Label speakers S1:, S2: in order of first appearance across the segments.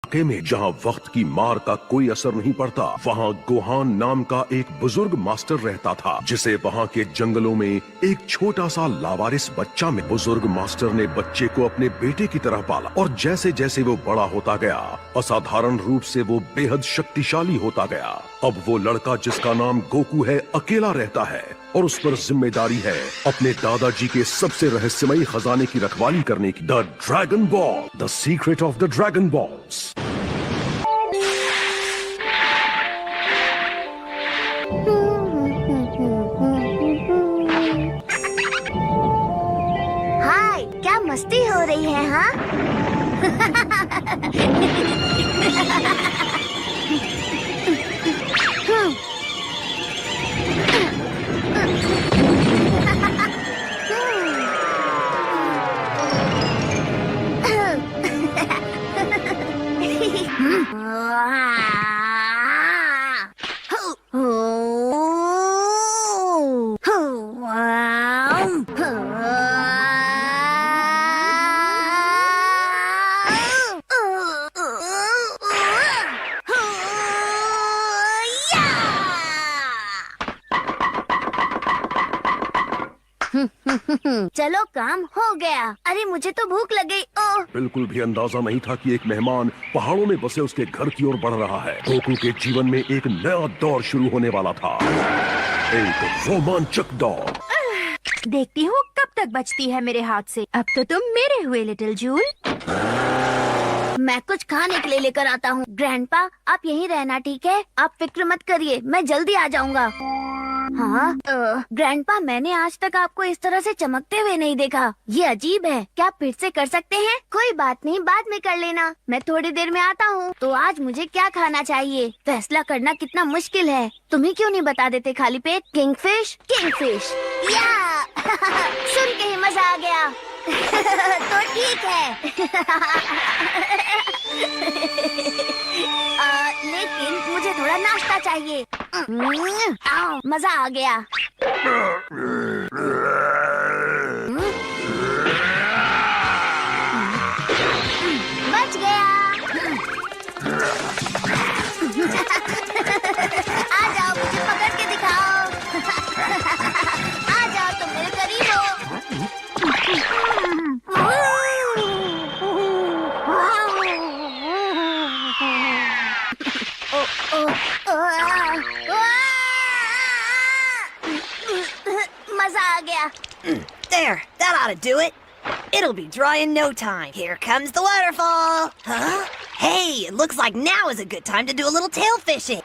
S1: इलाके में जहाँ वक्त की मार का कोई असर नहीं पड़ता, वहाँ गोहान नाम का एक बुजुर्ग मास्टर रहता था, जिसे वहाँ के जंगलों में एक छोटा सा लावारिस बच्चा में बुजुर्ग मास्टर ने बच्चे को अपने बेटे की तरह पाला और जैसे जैसे वो बड़ा होता गया, असाधारण रूप से वो बेहद शक्तिशाली होता गया। अब वो लड़का जिसका नाम गोकू है अकेला रहता है और उस पर जिम्मेदारी है अपने दादाजी के सबसे रहस्यमयी खजाने की रखवाली करने की। The dragon ball, the secret of the dragon balls.
S2: Hi, क्या मस्ती हो रही है? हाँ चलो काम हो गया। अरे मुझे तो भूख लग गई। ओह,
S1: बिल्कुल भी अंदाजा नहीं था कि एक मेहमान पहाड़ों में बसे उसके घर की ओर बढ़ रहा है। गोकू के जीवन में एक नया दौर शुरू होने वाला था, एक रोमांचक दौर।
S3: देखती हूँ कब तक बचती है मेरे हाथ से। अब तो तुम मेरे हुए लिटिल जूल।
S2: मैं कुछ खाने के लिए लेकर आता हूँ। ग्रैंडपा, आप यहीं रहना, ठीक है? आप फिक्र मत करिए, मैं जल्दी आ जाऊंगा। हाँ, ग्रैंडपा, मैंने आज तक आपको इस तरह से चमकते हुए नहीं देखा। ये अजीब है। क्या आप फिर से कर सकते हैं? कोई बात नहीं, बाद में कर लेना। मैं थोड़ी देर में आता हूँ। तो आज मुझे क्या खाना चाहिए, फैसला करना कितना मुश्किल है। तुम्हें क्यों नहीं बता देते खाली पेट? Kingfish, kingfish. या सुन के ही मजा आ गया। तो ठीक है। लेकिन मुझे थोड़ा नाश्ता चाहिए। मजा आ गया। बच गया। आ जाओ, मुझे पकड़ के दिखाओ। आ जाओ, तुम मेरे करीब हो। मजा आ गया।
S4: There, that ought to do it. It'll be dry in no time. Here comes the waterfall. Huh? Hey, it looks like now is a good time to do a little tail fishing.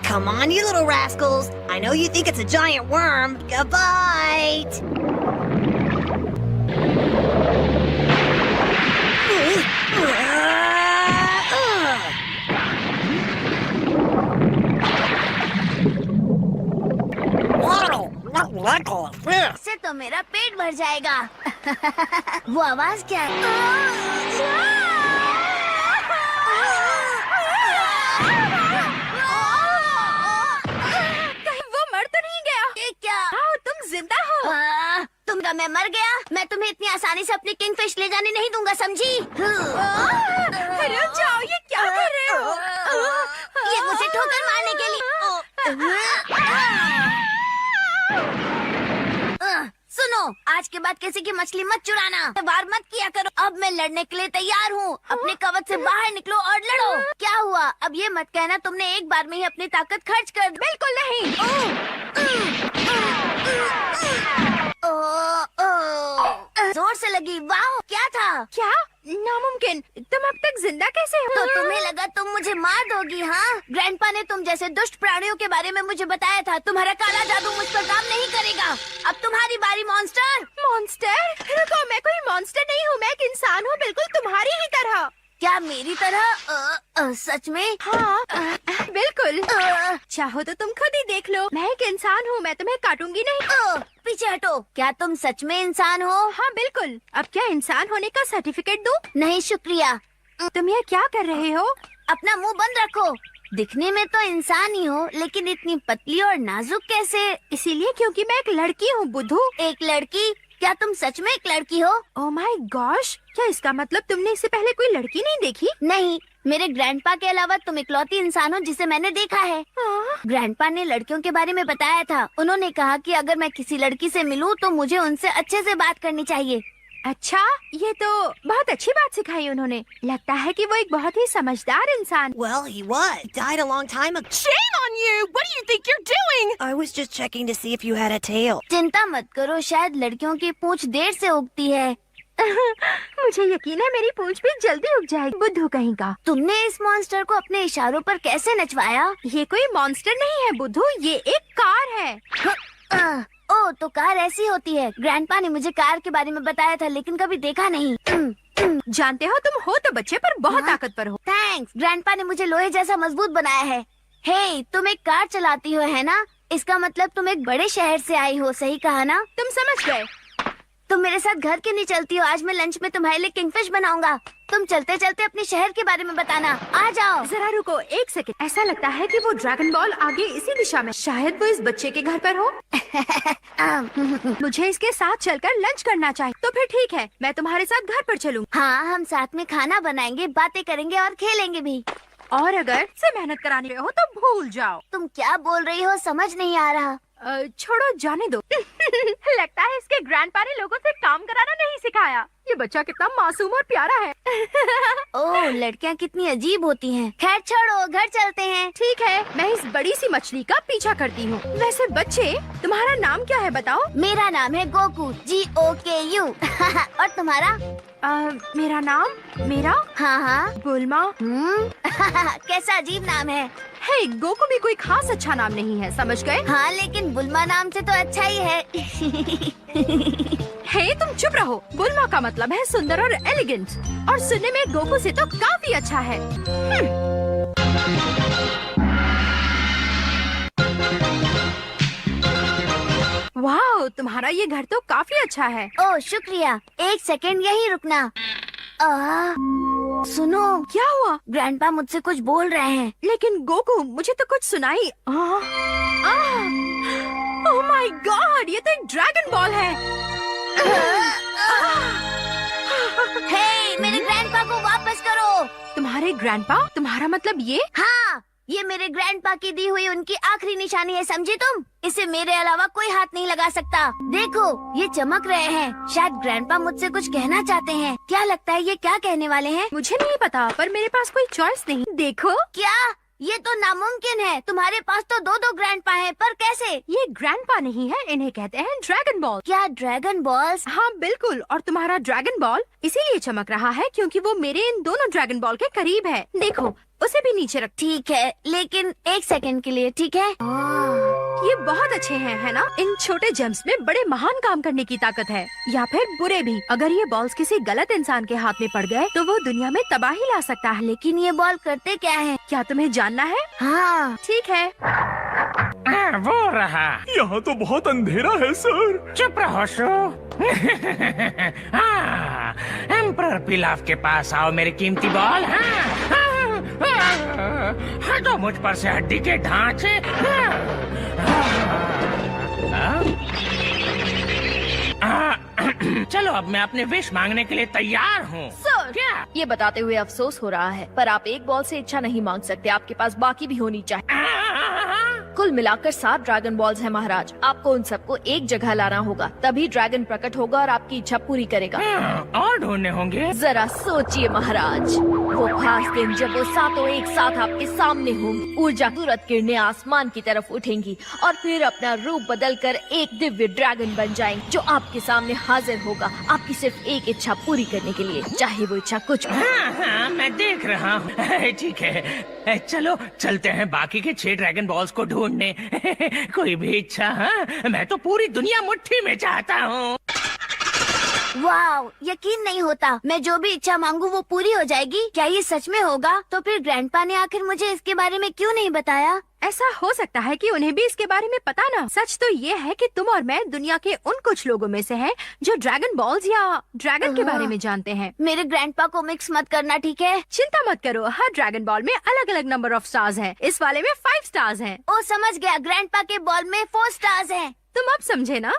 S4: Come on, you little rascals. I know you think it's a giant worm. Goodbye.
S2: इससे तो मेरा पेट भर जाएगा। वो आवाज क्या है?
S3: कहीं वो मर तो नहीं गया?
S2: ये क्या?
S3: आओ, तुम जिंदा हो।
S2: तुमका मैं मर गया? मैं तुम्हें इतनी आसानी से अपनी किंगफिश ले जाने नहीं दूंगा, समझी?
S3: रुक जाओ, ये क्या कर रहे हो?
S2: ये मुझे ठोकर मारने के लिए। सुनो, आज के बाद किसी की मछली मत चुराना, वार मत किया करो। अब मैं लड़ने के लिए तैयार हूँ। अपने कवच से बाहर निकलो और लड़ो। क्या हुआ? अब ये मत कहना तुमने एक बार में ही अपनी ताकत खर्च कर दी।
S3: बिल्कुल नहीं।
S2: जोर से लगी। वाह, क्या था?
S3: क्या? नामुमकिन। तुम अब तक जिंदा कैसे हो?
S2: तो तुम्हें लगा तुम मुझे मार दोगी? हाँ, ग्रैंडपा ने तुम जैसे दुष्ट प्राणियों के बारे में मुझे बताया था। तुम्हारा काला जादू मुझ पर काम नहीं करेगा। अब तुम्हारी बारी, मॉन्स्टर।
S3: मॉन्स्टर? रुको, मैं कोई मॉन्स्टर नहीं हूँ। मैं एक इंसान हूँ, बिल्कुल तुम्हारी ही तरह।
S2: क्या मेरी तरह? सच में?
S3: हाँ, बिल्कुल। चाहो तो तुम खुद ही देख लो। मैं एक इंसान हूँ, मैं तुम्हें काटूंगी नहीं।
S2: पीछे हटो। क्या तुम सच में इंसान हो?
S3: हाँ बिल्कुल। अब क्या इंसान होने का सर्टिफिकेट दूँ?
S2: नहीं शुक्रिया।
S3: तुम ये क्या कर रहे हो?
S2: अपना मुंह बंद रखो। दिखने में तो इंसान ही हो, लेकिन इतनी पतली और नाजुक कैसे?
S3: इसीलिए क्योंकि मैं एक लड़की हूँ बुद्धू।
S2: एक लड़की? क्या तुम सच में एक लड़की हो?
S3: ओह माय गॉश, क्या इसका मतलब तुमने इससे पहले कोई लड़की नहीं देखी?
S2: नहीं, मेरे ग्रैंडपा के अलावा तुम इकलौती इंसान हो जिसे मैंने देखा है। ग्रैंडपा ने लड़कियों के बारे में बताया था। उन्होंने कहा कि अगर मैं किसी लड़की से मिलूं तो मुझे उनसे अच्छे से बात करनी चाहिए।
S3: अच्छा, ये तो बहुत अच्छी बात सिखाई उन्होंने। लगता है कि वो एक बहुत ही समझदार इंसान।
S4: Well, he was. Died a long time ago.
S5: Shame on you! What do you think you're doing?
S4: I was just checking to see if you had a tail.
S2: चिंता मत करो, शायद लड़कियों की पूंछ देर से उगती है।
S3: मुझे यकीन है मेरी पूंछ भी जल्दी उग जाएगी। बुद्धू कहीं का।
S2: तुमने इस मॉन्स्टर को अपने इशारों पर कैसे नचवाया?
S3: ये कोई मॉन्स्टर नहीं है बुद्धू, ये एक कार है।
S2: ओह, तो कार ऐसी होती है। ग्रैंडपा ने मुझे कार के बारे में बताया था, लेकिन कभी देखा नहीं।
S3: जानते हो, तुम हो तो बच्चे पर बहुत ताकतवर हो।
S2: थैंक्स, ग्रैंडपा ने मुझे लोहे जैसा मजबूत बनाया है। हे, तुम एक कार चलाती हो, है ना? इसका मतलब तुम एक बड़े शहर से आई हो, सही कहा ना?
S3: तुम समझ गए।
S2: तुम मेरे साथ घर क्यों नहीं चलती हो? आज मैं लंच में तुम्हारे लिए किंगफिश बनाऊंगा। तुम चलते चलते अपने शहर के बारे में बताना। आ जाओ।
S3: जरा रुको एक सेकंड। ऐसा लगता है कि वो ड्रैगन बॉल आगे इसी दिशा में। शायद वो इस बच्चे के घर पर हो। मुझे इसके साथ चलकर लंच करना चाहिए। तो फिर ठीक है, मैं तुम्हारे साथ घर पर चलूँ।
S2: हाँ, हम साथ में खाना बनाएंगे, बातें करेंगे और खेलेंगे भी।
S3: और अगर से मेहनत कराने हो तो भूल जाओ।
S2: तुम क्या बोल रही हो, समझ नहीं आ रहा।
S3: छोड़ो, जाने दो। लगता है इसके ग्रैंडपा ने लोगों से काम कराना नहीं सिखाया। ये बच्चा कितना मासूम और प्यारा है।
S2: ओह, लड़कियां कितनी अजीब होती हैं। खैर छोड़ो, घर चलते हैं।
S3: ठीक है, मैं इस बड़ी सी मछली का पीछा करती हूँ। वैसे बच्चे, तुम्हारा नाम क्या है बताओ?
S2: मेरा नाम है गोकू, GOKU। और तुम्हारा?
S3: मेरा नाम?
S2: हाँ।
S3: बुल्मा।
S2: कैसा अजीब नाम है।
S3: हे, गोकू भी कोई खास अच्छा नाम नहीं है, समझ गए?
S2: हाँ, लेकिन बुल्मा नाम से तो अच्छा ही है।
S3: हे, तुम चुप रहो। बुल्मा का मतलब है सुंदर और एलिगेंट, और सुनने में गोकू से तो काफी अच्छा है। वाह, तुम्हारा ये घर तो काफी अच्छा है।
S2: ओह, शुक्रिया। एक सेकंड यहीं रुकना। सुनो,
S3: क्या हुआ?
S2: ग्रैंडपा मुझसे कुछ बोल रहे हैं।
S3: लेकिन गोकू, मुझे तो कुछ सुनाई। ओह माय गॉड, ये तो एक ड्रैगन बॉल है।
S2: हे, मेरे ग्रैंडपा को वापस करो।
S3: तुम्हारे ग्रैंडपा? तुम्हारा मतलब ये?
S2: हाँ, ये मेरे ग्रैंडपा की दी हुई उनकी आखिरी निशानी है, समझी तुम? इसे मेरे अलावा कोई हाथ नहीं लगा सकता। देखो, ये चमक रहे हैं। शायद ग्रैंडपा मुझसे कुछ कहना चाहते हैं। क्या लगता है ये क्या कहने वाले हैं?
S3: मुझे नहीं पता, पर मेरे पास कोई चॉइस नहीं। देखो,
S2: क्या? ये तो नामुमकिन है। तुम्हारे पास तो दो ग्रैंडपा हैं, पर कैसे?
S3: ये ग्रैंडपा नहीं है, इन्हें कहते हैं ड्रैगन बॉल।
S2: क्या ड्रैगन बॉल्स?
S3: हाँ बिल्कुल, और तुम्हारा ड्रैगन बॉल इसीलिए चमक रहा है क्योंकि वो मेरे इन दोनों ड्रैगन बॉल के करीब है। देखो, उसे भी नीचे रख।
S2: ठीक है, लेकिन एक सेकंड के लिए, ठीक है?
S3: ये बहुत अच्छे हैं, है ना? इन छोटे जेम्स में बड़े महान काम करने की ताकत है, या फिर बुरे भी। अगर ये बॉल्स किसी गलत इंसान के हाथ में पड़ गए तो वो दुनिया में तबाही ला सकता है।
S2: लेकिन ये बॉल करते क्या है?
S3: क्या तुम्हें जानना है?
S2: हाँ।
S3: ठीक है।
S6: वो रहा।
S7: यहाँ तो बहुत अंधेरा है सर।
S6: चुप रहो शो। हाँ, एम्परर पिलाफ के पास आओ मेरी कीमती बॉल। हटो मुझ पर से हड्डी के ढांचे। चलो, अब मैं अपने विश मांगने के लिए तैयार हूँ।
S5: सर,
S6: क्या?
S5: ये बताते हुए अफसोस हो रहा है, पर आप एक बॉल से इच्छा नहीं मांग सकते। आपके पास बाकी भी होनी चाहिए। कुल मिलाकर 7 ड्रैगन बॉल्स हैं महाराज। आपको उन सबको एक जगह लाना होगा, तभी ड्रैगन प्रकट होगा और आपकी इच्छा पूरी करेगा।
S6: और ढूंढने होंगे।
S5: जरा सोचिए महाराज, वो खास दिन जब वो सातों एक साथ आपके सामने होंगी। ऊर्जा तुरंत किरणें आसमान की तरफ उठेंगी और फिर अपना रूप बदलकर एक दिव्य ड्रैगन बन जाएंगे, जो आपके सामने हाजिर होगा आपकी सिर्फ एक इच्छा पूरी करने के लिए, चाहे वो इच्छा कुछ भी।
S6: हाँ, मैं देख रहा हूँ। ठीक है, चलो चलते हैं बाकी के 6 ड्रैगन बॉल्स को ढूंढने। कोई भी इच्छा? हाँ, मैं तो पूरी दुनिया मुट्ठी में चाहता हूँ।
S2: वाव, यकीन नहीं होता। मैं जो भी इच्छा मांगू वो पूरी हो जाएगी। क्या ये सच में होगा? तो फिर ग्रैंडपा ने आखिर मुझे इसके बारे में क्यों नहीं बताया?
S3: ऐसा हो सकता है कि उन्हें भी इसके बारे में पता ना। सच तो ये है कि तुम और मैं दुनिया के उन कुछ लोगों में से हैं जो ड्रैगन बॉल्स या ड्रैगन के बारे में जानते हैं।
S2: मेरे ग्रैंडपा को मिक्स मत करना, ठीक है?
S3: चिंता मत करो, हर ड्रैगन बॉल में अलग अलग नंबर ऑफ स्टार्स हैं। इस वाले में 5 स्टार्स हैं।
S2: ओ, समझ गया। ग्रैंडपा के बॉल में 4 स्टार्स हैं।
S3: तुम अब समझे ना?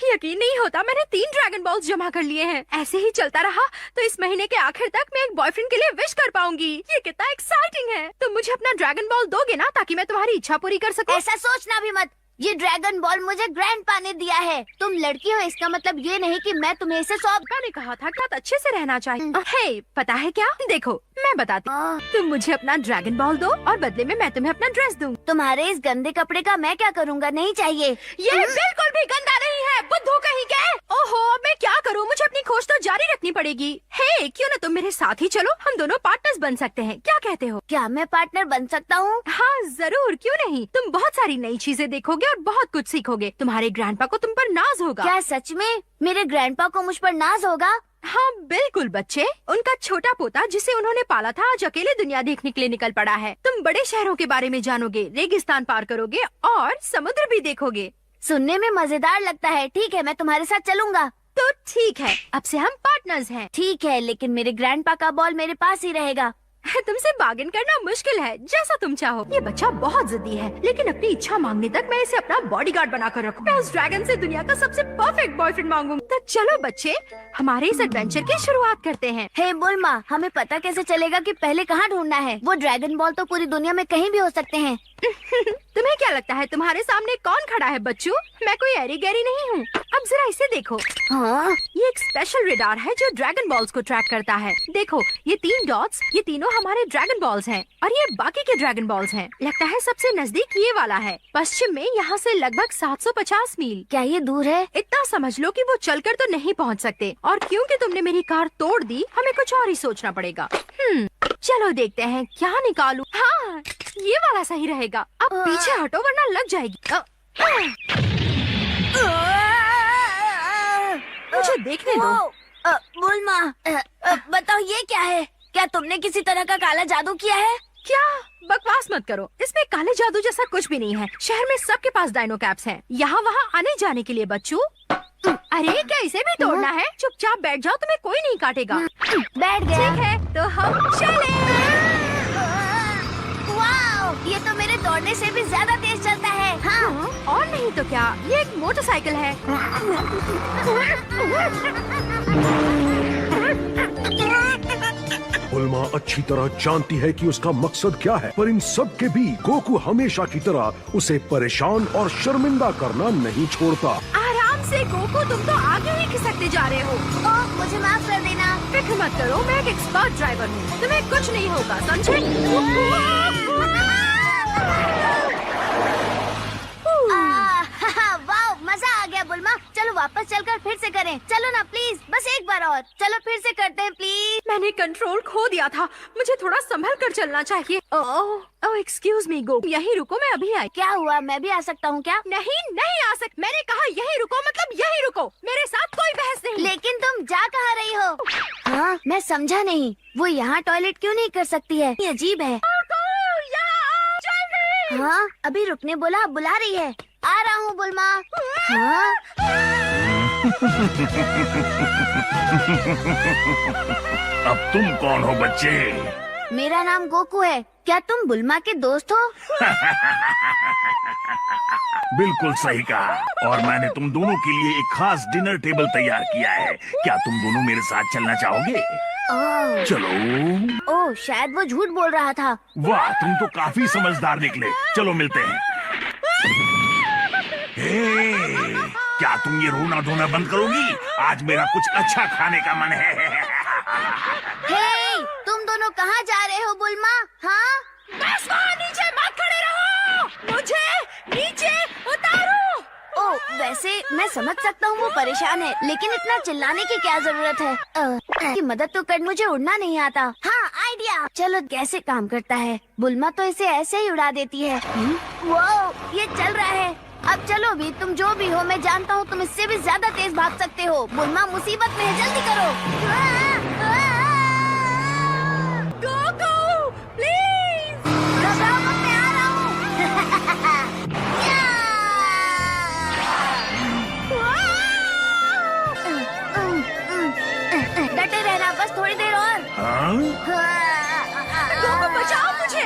S3: यकीन नहीं होता, मैंने 3 ड्रैगन बॉल्स जमा कर लिए हैं। ऐसे ही चलता रहा तो इस महीने के आखिर तक मैं एक बॉयफ्रेंड के लिए विश कर पाऊंगी। ये कितना एक्साइटिंग है। तुम मुझे अपना ड्रैगन बॉल दोगे ना, ताकि मैं तुम्हारी इच्छा पूरी कर सकूं?
S2: ऐसा सोचना भी मत। ये ड्रैगन बॉल मुझे ग्रैंडपा ने दिया है। तुम लड़की हो, इसका मतलब ये नहीं कि मैं तुम्हें इसे सौंप।
S3: पापा ने कहा था कि बहुत अच्छे से रहना चाहिए। हे, पता है क्या? देखो, मैं बताती हूँ। तुम मुझे अपना ड्रैगन बॉल दो और बदले में मैं तुम्हें अपना ड्रेस दूँ।
S2: तुम्हारे इस गंदे कपड़े का मैं क्या करूँगा? नहीं चाहिए।
S3: ये बिल्कुल भी गंदा नहीं है, बुद्धू कहीं के। ओहो, अब मैं क्या करूँ? मुझे अपनी खोज तो जारी रखनी पड़ेगी। हे, क्यों ना तुम मेरे साथ ही चलो, हम दोनों पार्टनर्स बन सकते हैं। क्या कहते हो?
S2: क्या मैं पार्टनर बन सकता हूँ?
S3: हाँ जरूर, क्यों नहीं। तुम बहुत सारी नई चीजें देखोगे और बहुत कुछ सीखोगे। तुम्हारे ग्रैंडपा को तुम पर नाज होगा।
S2: क्या सच में मेरे ग्रैंडपा को मुझ पर नाज होगा?
S3: हाँ बिल्कुल बच्चे, उनका छोटा पोता जिसे उन्होंने पाला था आज अकेले दुनिया देखने के लिए निकल पड़ा है। तुम बड़े शहरों के बारे में जानोगे, रेगिस्तान पार करोगे और समुद्र भी देखोगे।
S2: सुनने में मजेदार लगता है। ठीक है, मैं तुम्हारे साथ चलूंगा।
S3: तो ठीक है, अब से हम पार्टनर्स हैं।
S2: ठीक है, लेकिन मेरे ग्रैंडपा का बॉल मेरे पास ही रहेगा।
S3: तुमसे बार्गेन करना मुश्किल है, जैसा तुम चाहो। ये बच्चा बहुत जिद्दी है, लेकिन अपनी इच्छा मांगने तक मैं इसे अपना बॉडीगार्ड बनाकर रखूं। मैं उस ड्रैगन से दुनिया का सबसे परफेक्ट बॉयफ्रेंड मांगूंगा। तो चलो बच्चे, हमारे इस एडवेंचर की शुरुआत करते हैं।
S2: हे बुल्मा, हमें पता कैसे चलेगा कि पहले कहाँ ढूंढना है? वो ड्रैगन बॉल तो पूरी दुनिया में कहीं भी हो सकते हैं।
S3: तुम्हें क्या लगता है तुम्हारे सामने कौन खड़ा है बच्चों? मैं कोई एरी गैरी नहीं हूँ। अब जरा इसे देखो।
S2: हाँ,
S3: ये एक स्पेशल रेडार है जो ड्रैगन बॉल्स को ट्रैक करता है। देखो, ये 3 डॉट्स, ये तीनों हमारे ड्रैगन बॉल्स हैं और ये बाकी के ड्रैगन बॉल्स हैं। लगता है सबसे नजदीक ये वाला है, पश्चिम में, यहाँ से लगभग 750 मील।
S2: क्या ये दूर है?
S3: इतना समझ लो कि वो चलकर तो नहीं पहुँच सकते, और क्योंकि तुमने मेरी कार तोड़ दी, हमें कुछ और ही सोचना पड़ेगा। चलो देखते हैं क्या निकालूं। हाँ, ये वाला सही रहेगा। अब पीछे हटो वरना लग जाएगी। मुझे देखने दो।
S2: बुल्मा, बताओ ये क्या है? क्या तुमने किसी तरह का काला जादू किया है?
S3: क्या? बकवास मत करो, इसमें काले जादू जैसा कुछ भी नहीं है। शहर में सबके पास डायनो कैप्स हैं, यहाँ वहाँ आने जाने के लिए बच्चों। अरे क्या इसे भी तोड़ना है? चुपचाप बैठ जाओ, तुम्हें कोई नहीं काटेगा।
S2: बैठ गया।
S3: ठीक है, तो हम चले।
S2: वाओ, ये तो मेरे दौड़ने से भी ज्यादा तेज चलता है। हाँ,
S3: और नहीं तो क्या, ये एक मोटरसाइकिल है।
S1: बुल्मा अच्छी तरह जानती है कि उसका मकसद क्या है, पर इन सब के भी गोकू हमेशा की तरह उसे परेशान और शर्मिंदा करना नहीं छोड़ता।
S3: आराम से गोकू, तुम तो आगे ही खिसकते जा रहे हो।
S2: ओह, मुझे माफ कर देना।
S3: फिक्र मत करो, मैं एक एक्सपर्ट ड्राइवर हूँ, तुम्हें कुछ नहीं होगा, समझे?
S2: वाओ, मजा आ गया बुल्मा। चलो वापस चलकर फिर से करें। चलो ना प्लीज, बस एक बार और। चलो फिर से करते हैं प्लीज।
S3: मैंने कंट्रोल खो दिया था, मुझे थोड़ा संभल कर चलना चाहिए। ओह एक्सक्यूज मी गो, यहीं रुको, मैं अभी आई।
S2: क्या हुआ? मैं भी आ सकता हूँ क्या?
S3: नहीं नहीं आ सकता, मैंने कहा यहीं रुको, मतलब यहीं रुको, मेरे साथ कोई बहस नहीं।
S2: लेकिन तुम जा कहाँ रही हो? हाँ, मैं समझा नहीं। वो यहाँ टॉयलेट क्यों नहीं कर सकती है? ये अजीब है। हाँ, अभी रुकने बोला, बुला रही है। आ रहा हूँ बुल्मा। हाँ?
S7: अब तुम कौन हो बच्चे?
S2: मेरा नाम गोकू है। क्या तुम बुल्मा के दोस्त हो?
S7: बिल्कुल सही कहा, और मैंने तुम दोनों के लिए एक खास डिनर टेबल तैयार किया है। क्या तुम दोनों मेरे साथ चलना चाहोगे?
S2: ओह,
S7: चलो।
S2: ओह, शायद वो झूठ बोल रहा था।
S7: वाह, तुम तो काफी समझदार निकले। चलो मिलते हैं। हे, क्या तुम ये रोना धोना बंद करोगी? आज मेरा कुछ अच्छा खाने का मन है।
S2: हे, तुम दोनों कहाँ जा रहे हो बुल्मा? हाँ?
S3: बस वहाँ नीचे मत खड़े रहो, मुझे नीचे उतारो।
S2: ओह, वैसे मैं समझ सकता हूँ वो परेशान है, लेकिन इतना चिल्लाने की क्या जरूरत है? कि मदद तो कर, मुझे उड़ना नहीं आता। हाँ, आइडिया। चलो कैसे काम करता है? बुल्मा तो इसे ऐसे ही उड़ा देती है। वो ये चल रहा है। अब चलो भी, तुम जो भी हो, मैं जानता हूँ तुम इससे भी ज्यादा तेज भाग सकते हो। बुल्मा मुसीबत में है, जल्दी करो।
S3: Goku, please.
S2: घबराओ मत, मैं आ रहा हूँ। डटे रहना, बस थोड़ी देर और।
S7: हाँ?
S3: गोकू, बचाओ मुझे।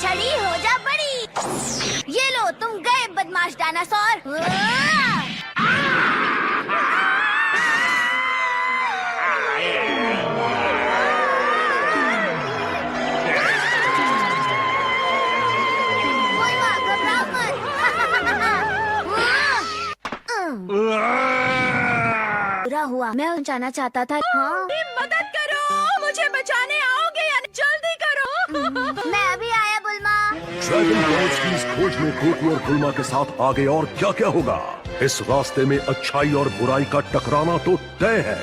S2: छड़ी हो जा बड़ी। ये लो तुम गए बदमाश डायनासोर। घबराओ मत। बुरा हुआ, मैं जाना चाहता था। हाँ
S3: मदद करो, मुझे बचाने आओगे या जल्दी करो।
S2: मैं अभी आया बुल्मा।
S1: ड्रैगन बॉल्स की इस खोज में कोको और बुल्मा के साथ आगे और क्या क्या होगा, इस रास्ते में अच्छाई और बुराई का टकराना तो तय है।